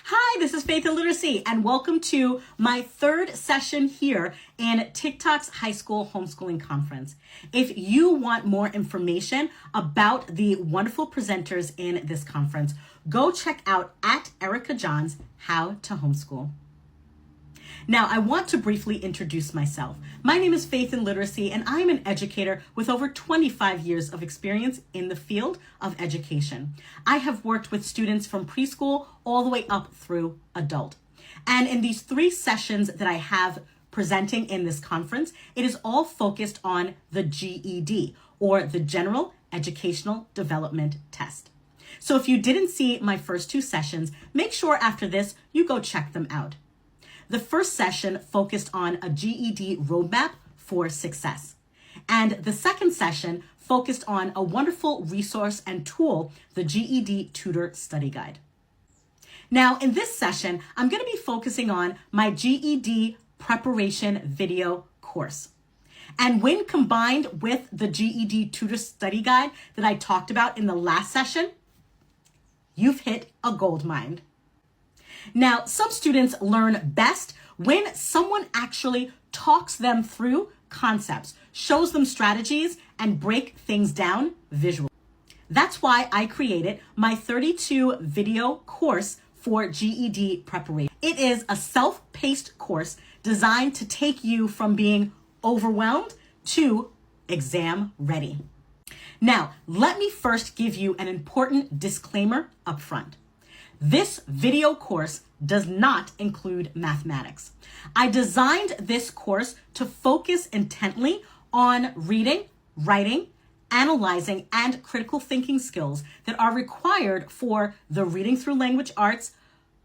Hi, this is Faith and Literacy, and welcome to my third session here in TikTok's High School Homeschooling Conference. If you want more information about the wonderful presenters in this conference, go check out at Erica John's How to Homeschool. Now, I want to briefly introduce myself. My name is Faith and Literacy, and I am an educator with over 25 years of experience in the field of education. I have worked with students from preschool all the way up through adult. And in these three sessions that I have presenting in this conference, it is all focused on the GED, or the General Educational Development Test. So if you didn't see my first two sessions, make sure after this you go check them out. The first session focused on a GED roadmap for success. And the second session focused on a wonderful resource and tool, the GED Tutor Study Guide. Now, in this session, I'm going to be focusing on my GED Preparation video course. And when combined with the GED Tutor Study Guide that I talked about in the last session, you've hit a gold mine. Now, some students learn best when someone actually talks them through concepts, shows them strategies, and break things down visually. That's why I created my 32 video course for GED preparation. It is a self-paced course designed to take you from being overwhelmed to exam ready. Now, let me first give you an important disclaimer up front. This video course does not include mathematics. I designed this course to focus intently on reading, writing, analyzing, and critical thinking skills that are required for the Reading Through Language Arts,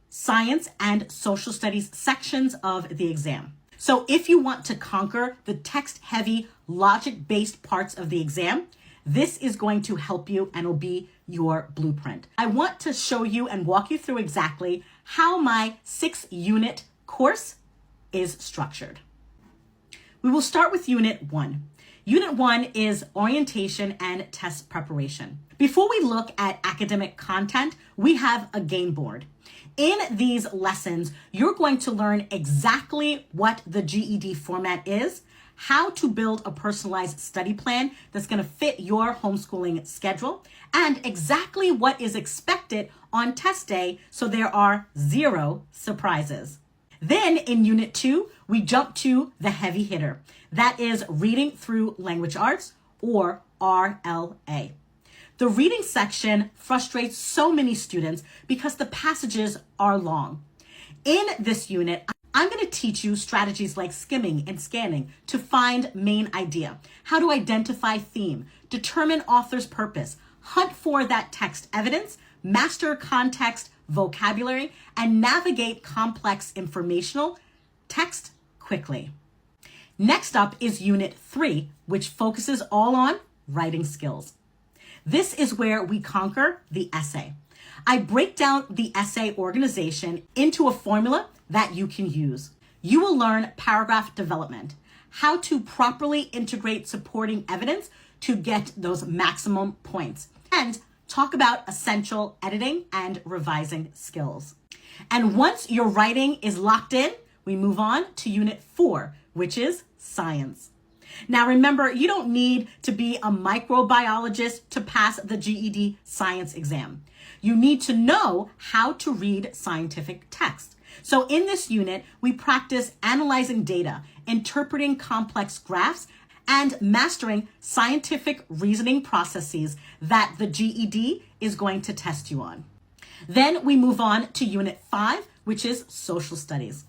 Science, and Social Studies sections of the exam. So if you want to conquer the text-heavy, logic-based parts of the exam, this is going to help you and will be your blueprint. I want to show you and walk you through exactly how my 6-unit course is structured. We will start with Unit 1. Unit 1 is orientation and test preparation. Before we look at academic content, we have a game board. In these lessons, you're going to learn exactly what the GED format is, how to build a personalized study plan that's going to fit your homeschooling schedule, and exactly what is expected on test day so there are 0 surprises. Then in Unit 2, we jump to the heavy hitter. That is Reading Through Language Arts, or RLA. The reading section frustrates so many students because the passages are long. In this unit, I'm going to teach you strategies like skimming and scanning to find main idea, how to identify theme, determine author's purpose, hunt for that text evidence, master context vocabulary, and navigate complex informational text quickly. Next up is Unit 3, which focuses all on writing skills. This is where we conquer the essay. I break down the essay organization into a formula that you can use. You will learn paragraph development, how to properly integrate supporting evidence to get those maximum points, and talk about essential editing and revising skills. And once your writing is locked in, we move on to Unit 4, which is science. Now remember, you don't need to be a microbiologist to pass the GED science exam. You need to know how to read scientific text. So in this unit, we practice analyzing data, interpreting complex graphs, and mastering scientific reasoning processes that the GED is going to test you on. Then we move on to Unit 5, which is social studies.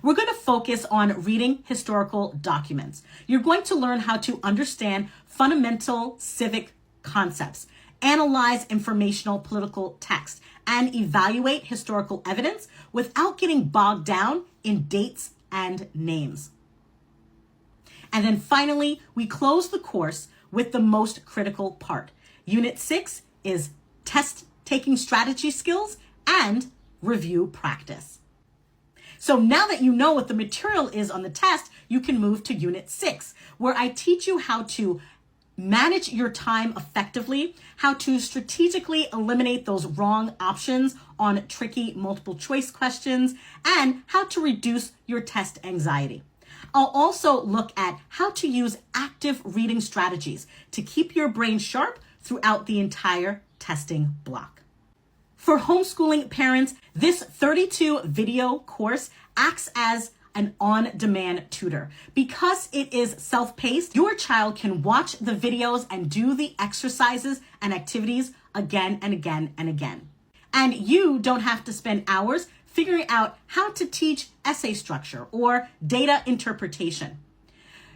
We're going to focus on reading historical documents. You're going to learn how to understand fundamental civic concepts, analyze informational political text, and evaluate historical evidence without getting bogged down in dates and names. And then finally, we close the course with the most critical part. Unit 6 is test-taking strategy skills and review practice. So now that you know what the material is on the test, you can move to Unit 6, where I teach you how to manage your time effectively, how to strategically eliminate those wrong options on tricky multiple choice questions, and how to reduce your test anxiety. I'll also look at how to use active reading strategies to keep your brain sharp throughout the entire testing block. For homeschooling parents, this 32 video course acts as an on-demand tutor. Because it is self-paced, your child can watch the videos and do the exercises and activities again and again and again. And you don't have to spend hours figuring out how to teach essay structure or data interpretation.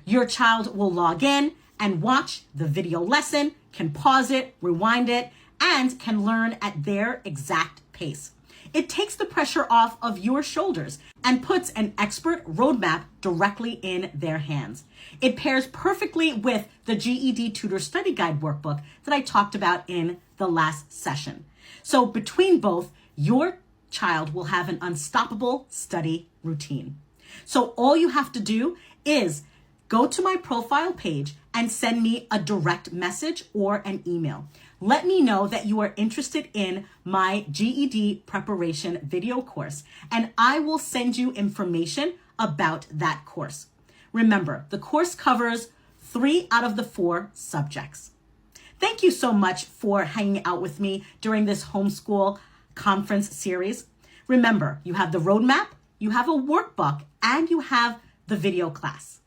Your child will log in and watch the video lesson, can pause it, rewind it, and can learn at their exact pace. It takes the pressure off of your shoulders and puts an expert roadmap directly in their hands. It pairs perfectly with the GED Tutor Study Guide workbook that I talked about in the last session. So between both, your child will have an unstoppable study routine. So all you have to do is go to my profile page and send me a direct message or an email. Let me know that you are interested in my GED preparation video course, and I will send you information about that course. Remember, the course covers 3 out of the 4 subjects. Thank you so much for hanging out with me during this homeschool conference series. Remember, you have the roadmap, you have a workbook, and you have the video class.